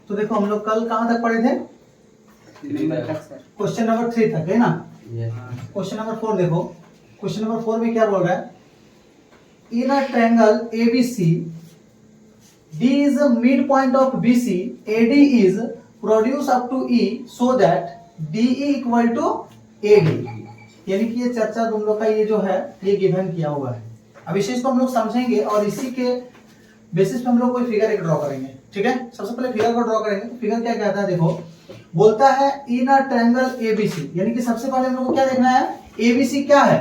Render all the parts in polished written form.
तो देखो हम लोग कल कहाँ तक पढ़े थे? क्वेश्चन नंबर 3 तक है ना। क्वेश्चन नंबर 4 देखो। क्वेश्चन नंबर 4 में क्या बोल रहा है? In a triangle ABC, D is the midpoint of BC, AD is produced up to E so that DE equal to AD। यानी कि ये चर्चा तुम लोग का ये जो है ये गिवन किया हुआ है। अब इस चीज को हम लोग समझेंगे और इसी के बेसिस पे हम लोग कोई फिगर एक ड्रॉ करेंगे। ठीक है, सबसे पहले फिगर को ड्रॉ करेंगे। फिगर क्या कहता है देखो, बोलता है इन अ ट्रायंगल ABC, यानी कि सबसे पहले हम लोग को क्या देखना है? ABC क्या है?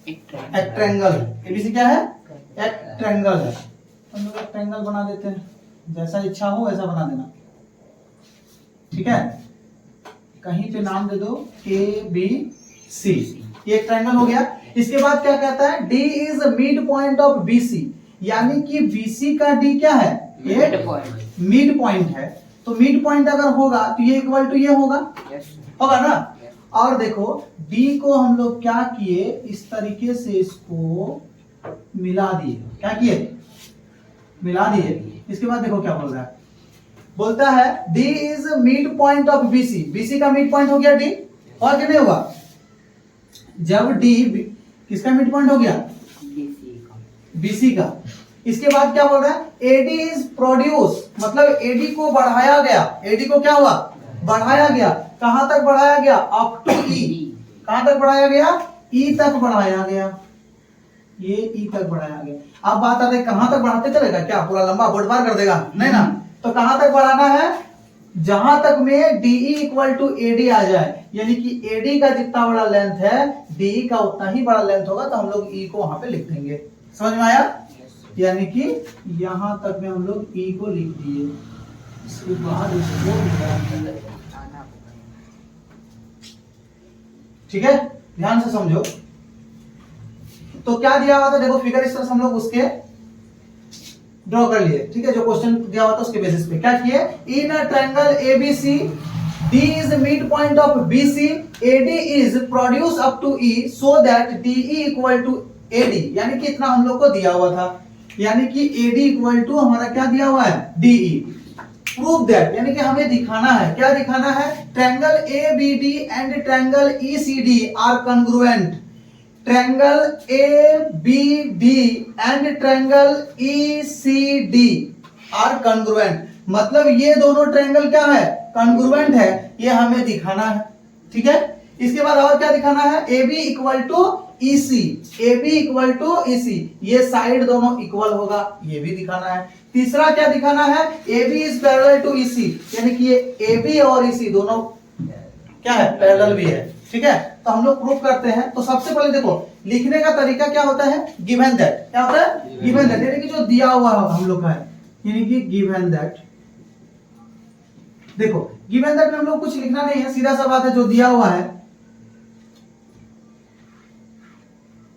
एक ट्रायंगल है। ABC क्या है? एक ट्रायंगल है। हम लोग एक ट्रायंगल बना देते हैं, जैसा इच्छा हो वैसा बना देना। ठीक है, कहीं पे नाम दे दो ABC। ये एक ट्रायंगल हो गया। इसके बाद क्या कहता है? D is mid point of BC, यानी कि BC का D क्या है? मिड पॉइंट है। तो मिड पॉइंट अगर होगा तो ये इक्वल टू ये होगा। होगा ना। और देखो D को हम लोग क्या किए, इस तरीके से इसको मिला दिए। क्या किए? मिला दिए। इसके बाद देखो क्या बोल रहा है, बोलता है D is mid point of BC। BC का मिड पॉइंट हो गया D, और क्या नहीं होगा? जब D किसका मिड पॉइंट हो गया? BC का। इसके बाद क्या बोल रहा है? AD इज प्रोड्यूस, मतलब AD को बढ़ाया गया। AD को क्या हुआ? बढ़ाया गया। कहां तक बढ़ाया गया? Up to E। कहां तक बढ़ाया गया? E तक बढ़ाया गया। ये E तक बढ़ाया गया। अब बात आती है कहां तक बढ़ाते चलेगा? क्या पूरा लंबा बोर्ड पार कर देगा? नहीं ना। तो कहां तक बढ़ाना है? जहां तक में DE इक्वल टू AD आ जाए, यानी कि AD का जितना बड़ा लेंथ है DE का उतना ही बड़ा लेंथ होगा। तो हम लोग E को वहां पे लिख देंगे। समझ में आया? यानी कि यहां तक में हम लोग E को लिख दिए। इसके बाद इसको ठीक है, ध्यान से समझो। तो क्या दिया हुआ था देखो, फिगर इस तरह से हम लोग उसके ड्रॉ कर लिए। ठीक है, जो क्वेश्चन दिया हुआ था उसके बेसिस पे क्या किए? In a triangle ABC, D is mid point of BC, AD is produce up to E so that DE equal to AD, यानी कि इतना हम लोग को दिया हुआ था। यानी कि AD इक्वल टू हमारा क्या दिया हुआ है? DE। प्रूव दैट, यानी कि हमें दिखाना है। क्या दिखाना है? Triangle ABD and triangle ECD are congruent. Triangle ABD and triangle ECD are congruent, मतलब ये दोनों ट्रायंगल क्या है? कॉन्ग्रुएंट है। ये हमें दिखाना है। ठीक है, इसके बाद और क्या दिखाना है? AB equal to EC, AB equal to EC, ये साइड दोनों इक्वल होगा, ये भी दिखाना है। तीसरा क्या दिखाना है? AB is parallel to EC, यानी कि ये AB और EC दोनों क्या है? पैरेलल भी है। ठीक है, तो हम लोग प्रूफ करते हैं। तो सबसे पहले देखो लिखने का तरीका क्या होता है? Given that. क्या होता है? गिवन दैट, यानी कि जो दिया हुआ हम लोग का है, यानी कि गिवन दैट। देखो गिवन दैट में हम लोग कुछ लिखना नहीं है, सीधा सा बात है, जो दिया हुआ है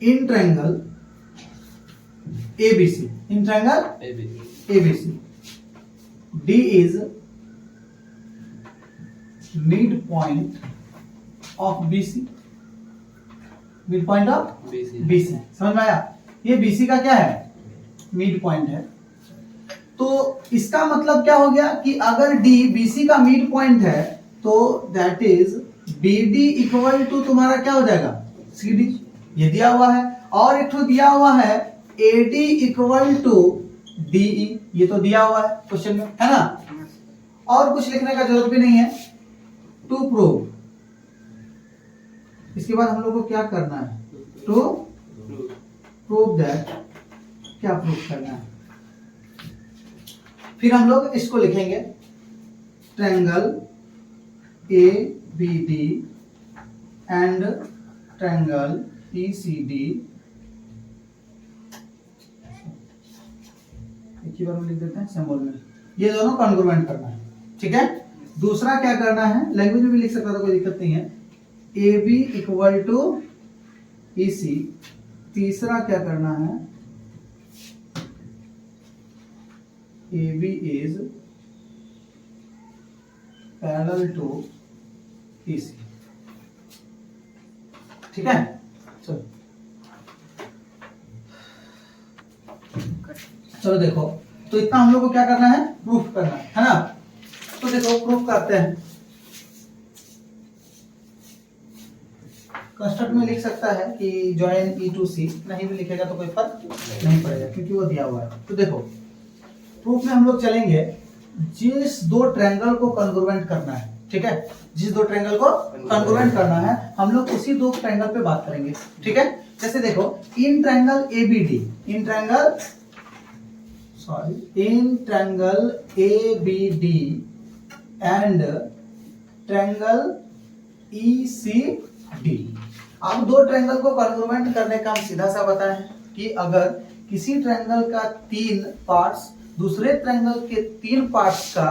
in triangle ABC, in triangle ABC, D is mid point of BC, mid point of BC। समझ में आया? ये BC का क्या है? मिड पॉइंट है। तो इसका मतलब क्या हो गया कि अगर D BC का मिड पॉइंट है तो that is BD equal to तुम्हारा क्या हो जाएगा? CD। ये दिया हुआ है। और एक तो दिया हुआ है AD इक्वल टू DE, ये तो दिया हुआ है क्वेश्चन में, है ना। और कुछ लिखने का जरूरत भी नहीं है। टू प्रूव, इसके बाद हम लोग को क्या करना है? To prove that. क्या प्रूव करना है? फिर हम लोग इसको लिखेंगे triangle ABD and triangle ECD, एक ही बार में लिख देते हैं सिंबल में। ये दोनों कॉन्ग्रुएंट करना है। ठीक है, दूसरा क्या करना है? लैंग्वेज में भी लिख सकता था, कोई दिक्कत नहीं है। AB equal to EC। तीसरा क्या करना है? AB is parallel to EC। ठीक है, चलो देखो तो इतना हम लोग को क्या करना है, प्रूफ करना है ना। तो देखो प्रूफ करते हैं। कंस्ट्रक्ट में लिख सकता है कि ज्वाइन E टू C, नहीं भी लिखेगा तो कोई फर्क नहीं पड़ेगा क्योंकि वो दिया हुआ है। तो देखो प्रूफ में हम लोग चलेंगे, जिस दो ट्रायंगल को कॉन्ग्रुएंट करना है, ठीक है, जिस दो ट्रायंगल को कॉन्ग्रुएंट करना है हम लोग उसी दो ट्रायंगल पे बात करेंगे, ठीक है। जैसे देखो in triangle ABD, in triangle ABD and triangle ECD। अब दो ट्रायंगल को कॉन्ग्रुएंट करने का हम सीधा सा बताएं कि अगर किसी ट्रायंगल का 3 पार्ट्स दूसरे ट्रायंगल के 3 पार्ट्स का,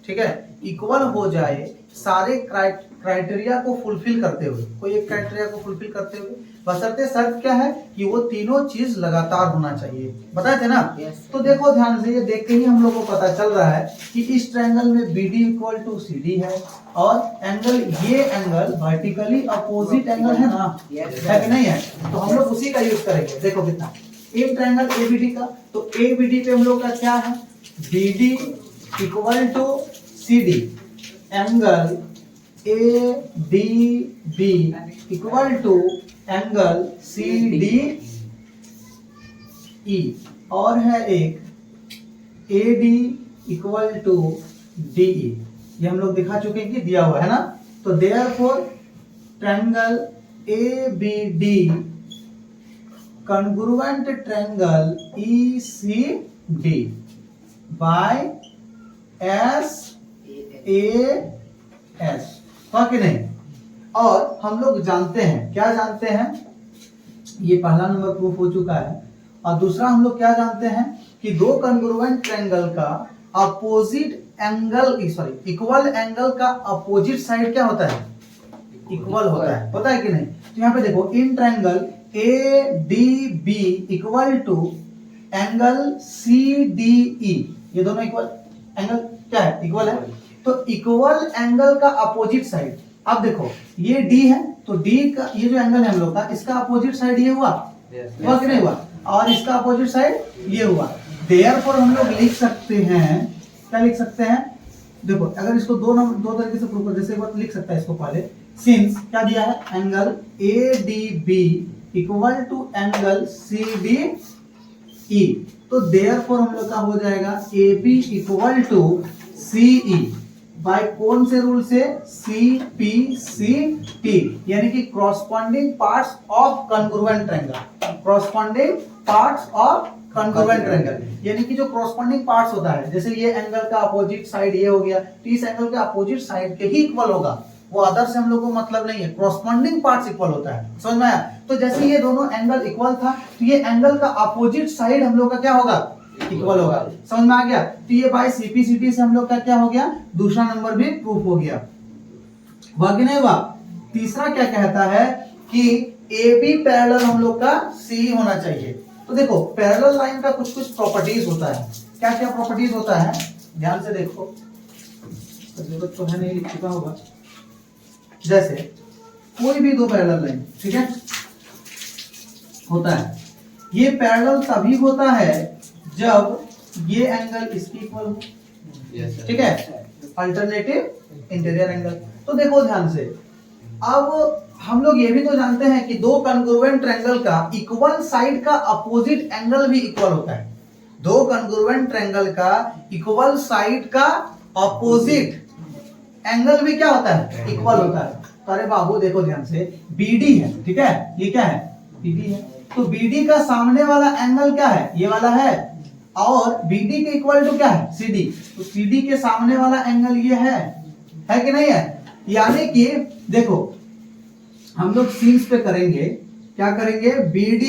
ठीक है, इक्वल हो जाए सारे क्राइटेरिया को फुलफिल करते हुए, कोई एक क्राइटेरिया को फुलफिल करते हुए, बशर्ते शर्त क्या है कि वो तीनों चीज लगातार होना चाहिए, बताए थे ना। तो देखो ध्यान से, ये देख के ही हम लोग को पता चल रहा है कि इस ट्रायंगल में BD इक्वल टू CD है और एंगल, ये एंगल वर्टिकली अपोजिट एंगल है ना, है कि नहीं है। तो हम लोग उसी का यूज करेंगे। देखो कितना इन ट्रायंगल ABD का, तो ABD पे हम लोग का क्या है, BD equal to CD, angle ADB equal to angle CDE, और है एक AD इक्वल टू DE, ये हम लोग दिखा चुके हैं कि दिया हुआ है ना। तो therefore triangle ABD congruent triangle ECD by SAS, हाँ कि नहीं। और हम लोग जानते हैं, क्या जानते हैं, ये पहला नंबर प्रूफ हो चुका है। और दूसरा हम लोग क्या जानते हैं कि दो कॉन्ग्रुएंट ट्रायंगल का opposite angle, sorry equal angle का अपोजिट साइड क्या होता है, इक्वल होता है, पता है कि नहीं। तो यहाँ पे देखो in triangle ADB equal to angle CDE, ये दोनों इक्वल एंगल क्या है, इक्वल है। तो इक्वल एंगल का अपोजिट साइड, अब देखो ये D है, तो D का ये जो एंगल है हम लोग का, इसका अपोजिट साइड ये हुआ, हुआ कि नहीं हुआ, और इसका अपोजिट साइड ये हुआ। देयरफॉर हम लोग लिख सकते हैं, क्या लिख सकते हैं, देखो अगर इसको दो तरीके से प्रूव कर, जैसे एक बार लिख सकता है इसको पहले, सिंस क्या दिया है, angle ADB equal to angle CDE, तो देयरफॉर हम लोग का हो जाएगा AB equal to CE by कौन से रूल से, CPCT, यानी कि corresponding parts of congruent triangle, corresponding parts of congruent triangle, यानी कि जो कॉरस्पॉन्डिंग पार्ट्स होता है, जैसे ये एंगल का अपोजिट साइड ये हो गया, तो इस एंगल के अपोजिट साइड के ही इक्वल होगा, वो अदर से हम लोग को मतलब नहीं है, कॉरस्पॉन्डिंग पार्ट्स इक्वल होता है, समझ में आया। तो जैसे ये दोनों एंगल इक्वल था, तो ये एंगल का अपोजिट साइड हम लोग का क्या होगा, इक्वल होगा, समझ में आ गया। तो ये बाय CPCT से हम लोग का क्या हो गया, दूसरा नंबर भी प्रूफ हो गया, हुआ कि नहीं हुआ। तीसरा क्या कहता है कि AB पैरेलल हम लोग का CE होना चाहिए। तो देखो पैरेलल लाइन का कुछ कुछ प्रॉपर्टीज होता है, क्या क्या प्रॉपर्टीज होता है, ध्यान से देखो, जरूरत तो है नहीं, लिख चुका होगा। जैसे कोई भी दो पैरेलल लाइन, ठीक है, होता है, ये पैरेलल तभी होता है जब ये एंगल इसके इक्वल हो, ठीक है, अल्टरनेटिव इंटीरियर एंगल। तो देखो ध्यान से, अब हम लोग ये भी तो जानते हैं कि दो कॉन्ग्रुएंट ट्रायंगल का इक्वल साइड का अपोजिट एंगल भी इक्वल होता है, दो कॉन्ग्रुएंट ट्रायंगल का इक्वल साइड का अपोजिट एंगल भी क्या होता है, इक्वल होता है। तो अरे बाबू देखो ध्यान से, BD है, ठीक है, ये क्या है, BD है, तो BD का सामने वाला एंगल क्या है, ये वाला है, और BD के इक्वल टू क्या है, CD, तो CD के सामने वाला एंगल ये है कि नहीं है। यानी कि देखो हम लोग सीन्स पे करेंगे, क्या करेंगे, BD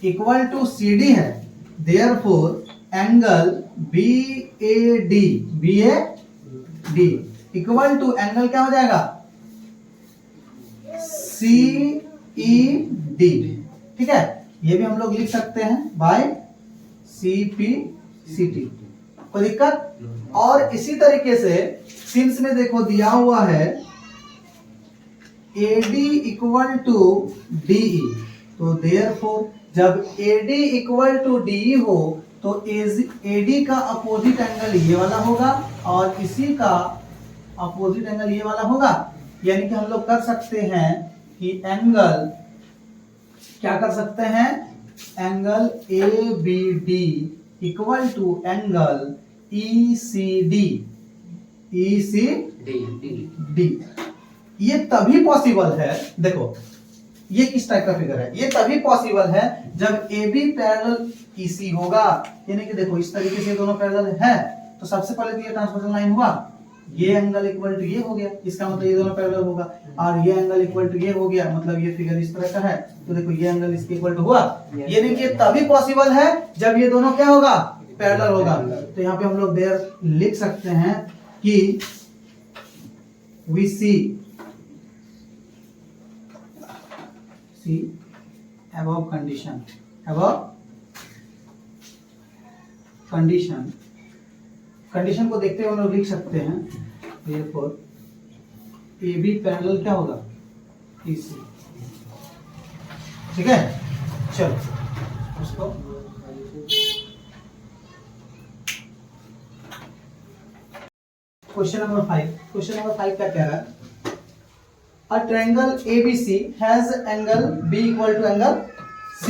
इक्वल टू CD है, therefore angle BAD equal to angle क्या हो जाएगा, CED, ठीक है, ये भी हम लोग लिख सकते हैं बाय CPCT, कोई दिक्कत। और इसी तरीके से सिंस में देखो दिया हुआ है AD इक्वल टू DE, तो देयरफॉर जब AD इक्वल टू DE हो तो AD का अपोजिट एंगल ये वाला होगा और इसी का अपोजिट एंगल ये वाला होगा। यानी कि हम लोग कर सकते हैं कि एंगल क्या कर सकते हैं, angle ABD equal to angle ECD। ये तभी पॉसिबल है, देखो ये किस टाइप का फिगर है, ये तभी पॉसिबल है जब AB पैरेलल EC होगा। यानी कि देखो इस तरीके से दोनों पैरेलल है, तो सबसे पहले तो ये ट्रांसवर्सल लाइन हुआ, ये एंगल इक्वल टू ये हो गया, इसका मतलब ये दोनों पैरेलल होगा, और ये एंगल इक्वल टू ये हो गया, मतलब ये फिगर इस तरह का है। तो देखो ये एंगल इसके इक्वल टू हुआ, यानी कि तभी पॉसिबल है जब ये दोनों क्या होगा, पैरेलल होगा। तो यहाँ पे हम लोग देयर लिख सकते हैं कि we see above कंडीशन को देखते हुए हम लोग लिख सकते हैं therefore AB पैरेलल क्या होगा, EC। ठीक है, चलो उसको क्वेश्चन नंबर 5 क्या कह रहा है, A triangle ABC has angle B equal to angle C।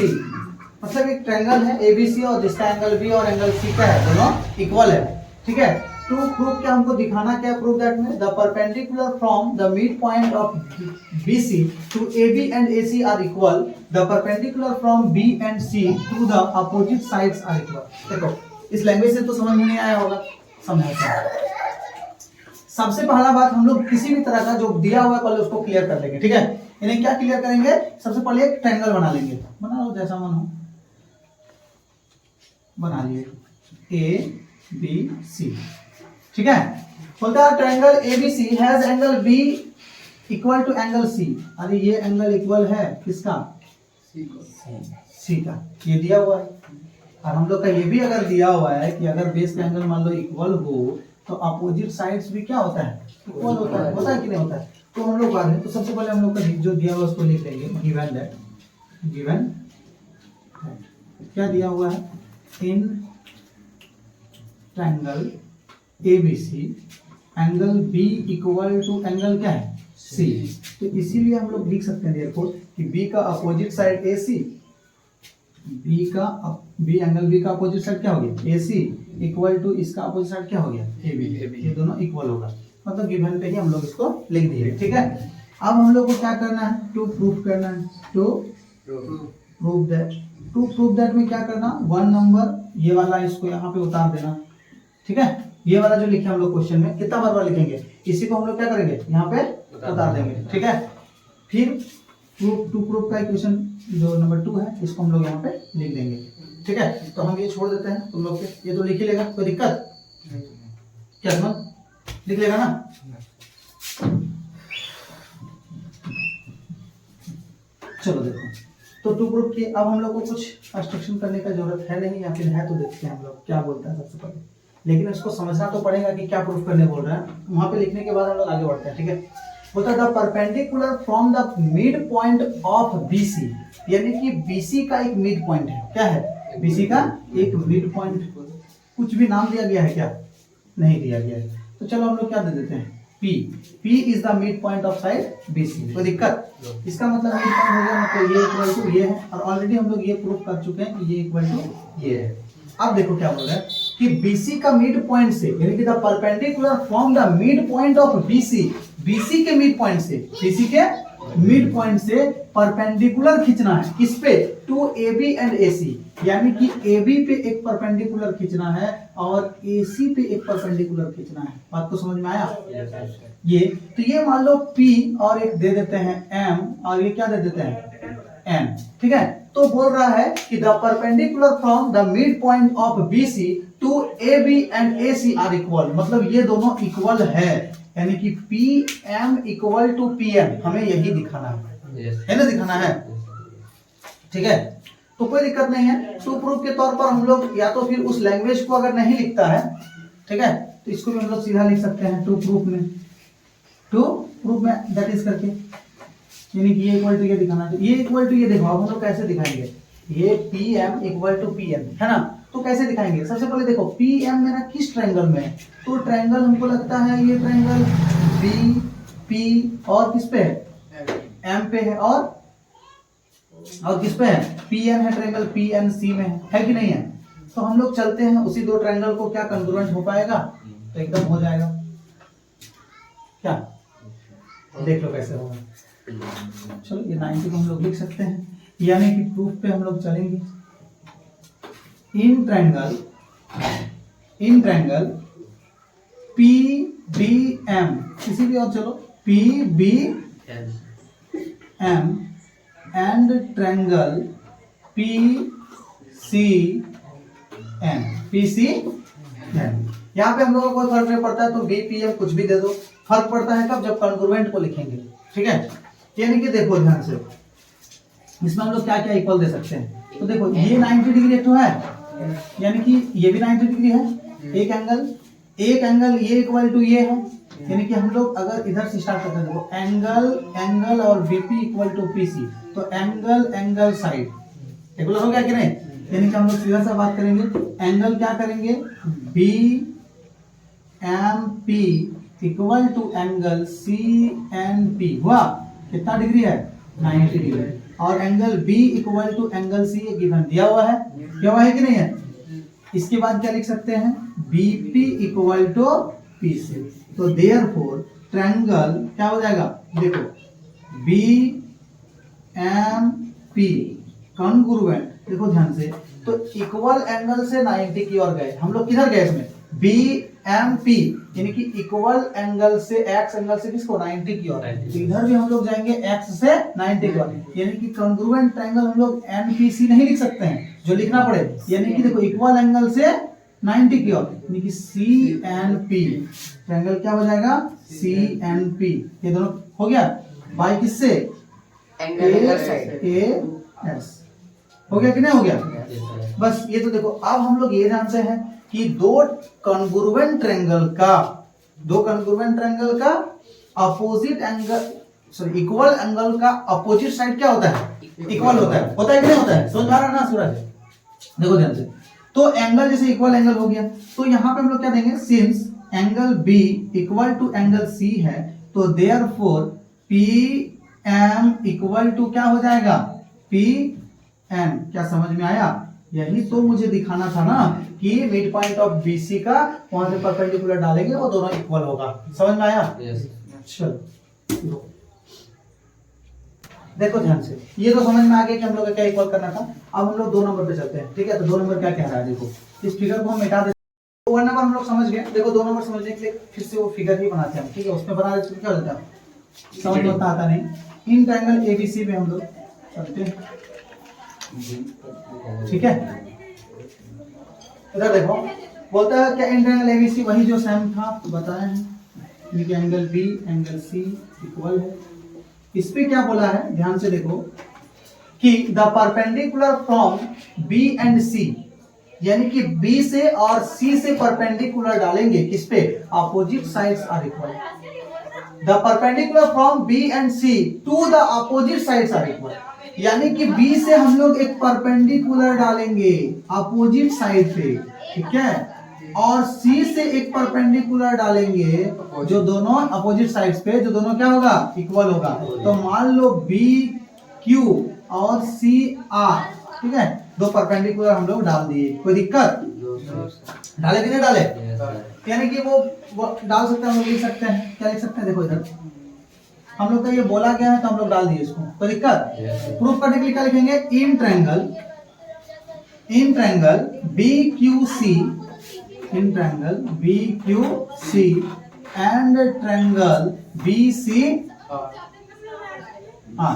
मतलब एक ट्रायंगल है ABC और जिसका एंगल B और एंगल C का है, दोनों इक्वल है। ठीक है, टू प्रूव क्या हमको दिखाना क्या, प्रूव दैट में the perpendicular from the mid point of BC to AB and AC are equal, the perpendicular from B and C to the opposite sides are equal. देखो इस लैंग्वेज से तो समझ में नहीं आया होगा, समझाते हैं। सबसे पहला बात, हम लोग किसी भी तरह का जो दिया हुआ है पहले उसको क्लियर कर लेंगे। ठीक है, इन्हें क्या क्लियर करेंगे, सबसे पहले एक ट्रायंगल बना लेंगे, बना लो जैसा मन हो, बना लिए ABC। ठीक है, बोलता है triangle ABC has angle B equal to angle C। अरे ये एंगल इक्वल है किसका, C का, ये दिया हुआ है। और हम लोग का ये भी अगर दिया हुआ है कि अगर बेस का एंगल मान लो इक्वल हो तो अपोजिट साइड्स भी क्या होता है, इक्वल होता है कि नहीं होता है। तो हम लोग बाद में, तो सबसे पहले हम लोग का जो दिया हुआ उसको लिख लेंगे, गिवन क्या दिया हुआ है, in triangle ABC angle B equal to angle क्या है, C। तो इसीलिए हम लोग लिख सकते हैं देयरफॉर कि B का opposite side AC, B angle B का अपोजिट साइड क्या हो गया, AC इक्वल टू इसका अपोजिट साइड क्या हो गया, AB। ये दोनों इक्वल होगा, मतलब गिवन पे ही हम लोग इसको लिख दिए। ठीक है, अब हम लोग को क्या करना है, टू प्रूफ करना है, टू प्रूफ दैट में क्या करना, 1 नंबर ये वाला इसको यहाँ पे उतार देना। ठीक है, ये वाला जो लिखे हम लोग क्वेश्चन में कितना बार लिखेंगे, इसी को हम लोग क्या करेंगे, यहाँ पे उतार देंगे। ठीक है, फिर प्रूफ का इक्वेशन जो नंबर 2 है इसको हम लोग यहाँ पे लिख देंगे। ठीक है, तो हम ये छोड़ देते हैं, तुम लोग के ये तो लिख ही लेगा, कोई दिक्कत क्या, समझ लिख लेगा ना। चलो देखो, तो टू प्रूफ की अब हम लोग को कुछ कंस्ट्रक्शन करने का जरूरत है नहीं, या फिर है तो देखते हैं हम लोग क्या बोलता है सबसे पहले, लेकिन इसको समझना तो पड़ेगा कि क्या प्रूफ करने बोल रहा है। वहां पे लिखने के बाद हम लोग आगे बढ़ते हैं। ठीक है, बोलता है the perpendicular from the mid point of BC, यानी कि BC का एक मिड पॉइंट है, क्या है, BC का एक मिड पॉइंट। कुछ भी नाम दिया गया है क्या, नहीं दिया गया है, तो चलो हम लोग क्या दे देते हैं, P is the mid point of side BC। कोई दिक्कत, इसका मतलब मिड पॉइंट हो गया, मतलब ये इक्वल टू ये है, और ऑलरेडी हम लोग ये प्रूफ कर चुके हैं कि ये इक्वल टू ये है। अब देखो क्या बोल रहा है कि BC का मिड पॉइंट से, यानी कि the perpendicular from the mid point of BC के मिड पॉइंट से, BC के मिड पॉइंट से परपेंडिकुलर खींचना है, किस पे, टू AB एंड AC, यानी कि AB पे एक परपेंडिकुलर खींचना है और AC पे एक परपेंडिकुलर खींचना है। बात को समझ में आया, ये तो ये मान लो P और एक दे देते हैं M और ये क्या दे देते हैं N। ठीक है, तो बोल रहा है कि the perpendicular from the mid point of BC to AB and AC are equal, मतलब ये दोनों इक्वल है, यानी कि PM इक्वल टू PM, हमें यही दिखाना है ना, दिखाना है। ठीक है, तो कोई दिक्कत नहीं है। टू प्रूफ के तौर पर हम लोग या तो फिर उस लैंग्वेज को अगर नहीं लिखता है, ठीक है, तो इसको भी हम लोग सीधा लिख सकते हैं टू प्रूफ में दैट इज करके, यानी कि ये इक्वल टू ये दिखाना चाहिए, ये इक्वल टू ये। देखो अब हम लोग कैसे दिखाएंगे, ये PM इक्वल टू PM है ना, तो कैसे दिखाएंगे? सबसे पहले देखो पी एम मेरा किस ट्रायंगल में है, तो ट्रायंगल हमको लगता है ये ट्रायंगल बी पी और किस पे है, एम पे है, और किस पे है, पी एन है, ट्रायंगल पी एन सी में है कि नहीं है? तो हम लोग चलते हैं उसी दो ट्रायंगल को, क्या कॉन्ग्रुएंट हो पाएगा? तो एकदम हो जाएगा। क्या देख लो कैसे होगा। चलो ये 90 को हम लोग लिख सकते हैं, यानी कि प्रूफ पे हम लोग चलेंगे। In triangle P B M, किसी भी और चलो, P B M and triangle P C N, P C N. यहाँ पे हम लोगों को कोई फर्क नहीं पड़ता है, तो बी पी एम कुछ भी दे दो, फर्क पड़ता है कब? जब कॉन्ग्रुएंट को लिखेंगे, ठीक है। यानी कि देखो ध्यान से, इसमें हम लोग क्या क्या इक्वल दे सकते हैं। तो देखो ये 90 डिग्री एक तो है, यानी कि ये भी 90 डिग्री है, एक एंगल ये इक्वल टू ये है, यानी कि हम लोग अगर इधर से स्टार्ट करते हैं, देखो एंगल और बीपी इक्वल टू पीसी, तो एंगल साइड इक्वल हो गया कि नहीं? यानी कि हम लोग सीधा सा बात करेंगे, एंगल क्या करेंगे, B M P equal to angle C N P, हुआ कितना डिग्री है? 90 डिग्री। और angle B equal to angle C given दिया हुआ है कि नहीं है? इसके बाद क्या लिख सकते हैं, बीपी इक्वल टू पीसी। तो देयरफॉर ट्रायंगल क्या हो जाएगा, देखो बी एम पी कॉन्ग्रुएंट, देखो ध्यान से, तो इक्वल एंगल से 90 की ओर गए, हम लोग किधर गए इसमें, बी एम पी, यानी कि इक्वल एंगल से एक्स एंगल से किसको, 90 की ओर। तो इधर भी हम लोग जाएंगे एक्स से 90 की ओर, यानी कि कॉन्ग्रुएंट ट्रायंगल हम लोग एनपीसी नहीं लिख सकते हैं, जो लिखना पड़े, यानी कि देखो इक्वल एंगल से 90 की ओर, यानी कि सी एन पी, ट्रायंगल क्या हो जाएगा, सी एन पी, ये दोनों हो गया बाय किससे, एंगल साइड ए एस, हो गया कि नहीं हो गया? बस ये तो देखो, अब हम लोग ये जानते हैं कि दो कॉन्ग्रुएंट ट्रायंगल का opposite angle, sorry equal angle का अपोजिट साइड क्या होता है, इक्वल होता है कि नहीं होता है? समझ आ रहा है ना सूरज? देखो ध्यान से, तो एंगल जैसे इक्वल एंगल हो गया, तो यहाँ पे हम लोग क्या देंगे, since angle B equal to angle C है, तो therefore P M equal to क्या हो जाएगा, पी एन। क्या समझ में आया? यही तो मुझे दिखाना था ना कि मिड पॉइंट ऑफ बीसी का वहां से परपेंडिकुलर डालेंगे, वो दोनों इक्वल होगा। समझ में आया? चलो देखो ध्यान से, ये तो समझ में आ गया कि हम लोग क्या इक्वल करना था। अब हम लोग 2 नंबर पे चलते हैं, ठीक है। तो 2 नंबर क्या कह रहा है, देखो इस फिगर को हम मिटा देते हैं। 1 नंबर हम लोग समझ गए, देखो 2 नंबर समझने के लिए फिर से वो फिगर ही बनाते हैं, ठीक है। उसमें बना देते क्या होता है, समझ में आता नहीं। इन ट्रायंगल एबीसी में हम लोग चलते हैं, ठीक है। इधर देखो बोलता है क्या, इन ट्रायंगल एबीसी वही जो सेम था बताया है, यानी angle B angle C equal है। इस पे क्या बोला है, ध्यान से देखो कि the perpendicular from B and C, यानी कि बी से और सी से परपेंडिकुलर डालेंगे किस पे, opposite sides are equal. The perpendicular from B and C to the opposite sides are equal, यानी कि बी से हम लोग एक परपेंडिकुलर डालेंगे अपोजिट साइड पे, ठीक है, और सी से एक परपेंडिकुलर डालेंगे जो दोनों अपोजिट साइड्स पे, जो दोनों क्या होगा, इक्वल होगा। तो मान लो बी क्यू और सी आर, ठीक है, 2 परपेंडिकुलर हम लोग डाल दिए, कोई दिक्कत डाले कि नहीं डाले, यानी कि वो डाल सकते हैं, हम लोग लिख सकते हैं, क्या लिख सकते हैं, देखो इधर हम लोग का ये बोला गया है तो हम लोग डाल दिए इसको, कोई दिक्कत। प्रूफ करने के लिए क्या लिखेंगे, in triangle B Q C, in triangle B Q C and triangle B C R,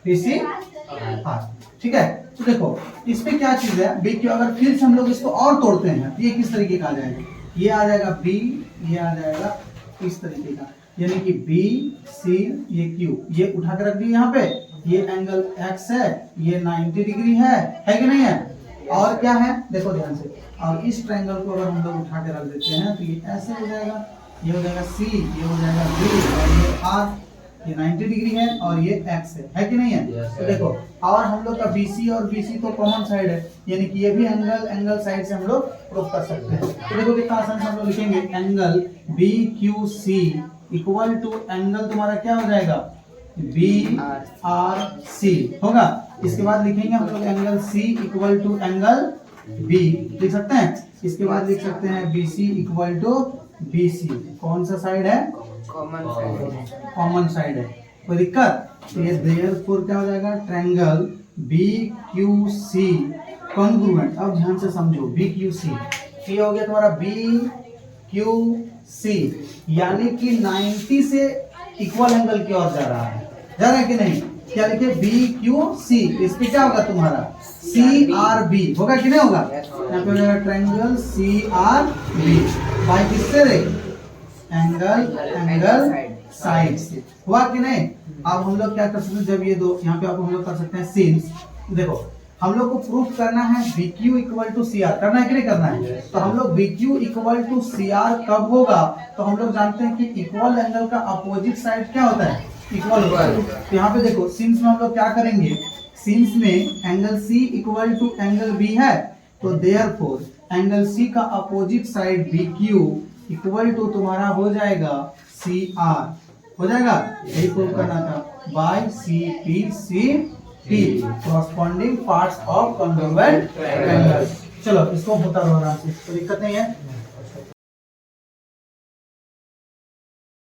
B C R, ठीक है। तो देखो इस पे क्या चीज है, बी क्यू, अगर फिर से हम लोग इसको और तोड़ते हैं तो ये किस तरीके का आ जाएगा, ये आ जाएगा बी, ये आ जाएगा इस तरीके का, यानी कि बी सी ये क्यू, ये उठा के रख दिए यहाँ पे, ये एंगल एक्स है, ये 90 डिग्री है कि नहीं है, और क्या है देखो ध्यान से, और इस ट्रायंगल को अगर हम लोग उठा के रख देते हैं तो ये ऐसे हो जाएगा, ये हो जाएगा सी, ये हो जाएगा बी और ये आर, ये 90 डिग्री है और ये x है कि नहीं है? Yes, तो sir. देखो और हम लोग का BC और BC तो कॉमन साइड है, यानी कि ये भी एंगल साइड से हम लोग प्रूव कर सकते हैं। तो देखो कितना आसान से हम लोग लिखेंगे, angle BQC equal to angle तुम्हारा क्या हो जाएगा, BRC होगा। इसके बाद लिखेंगे हम लोग angle C equal to angle B लिख सकते हैं। इसके बाद लिख सकते हैं BC इक्वल टू BC, कौन सा साइड है, कॉमन साइड। कॉमन साइड है, कोई दिक्कत? तो ये देयरफॉर क्या हो जाएगा, ट्रायंगल BQC कॉन्ग्रुएंट। अब ध्यान से समझो, BQC ये हो गया तुम्हारा BQC, यानी कि 90 से इक्वल एंगल की ओर जा रहा है कि नहीं? क्या लिखे, BQC, इस पे क्या होगा तुम्हारा CRB होगा कि नहीं होगा? यहाँ पे हो जाएगा ट्रायंगल CRB बाय किससे रे, एंगल साइड से, हुआ कि नहीं? अब हम लोग क्या कर सकते हैं, जब ये दो यहाँ पे हम लोग कर सकते हैं सिंस, देखो हम लोग को प्रूफ करना है BQ इक्वल टू CR, करना है कि नहीं करना है? तो हम लोग BQ इक्वल टू CR कब होगा, तो हम लोग जानते हैं कि इक्वल एंगल का अपोजिट साइड क्या होता है, इक्वल होता है। तो यहाँ पे देखो सिंस में हम लोग क्या करेंगे, सिंस में angle C equal to angle B है, तो देयरफॉर एंगल C का opposite side BQ equal to तुम्हारा हो जाएगा CR, हो जाएगा, यही प्रूव करना था by CPCT corresponding parts of congruent triangle. चलो इसको होता रहो आराम से, कोई दिक्कत नहीं है।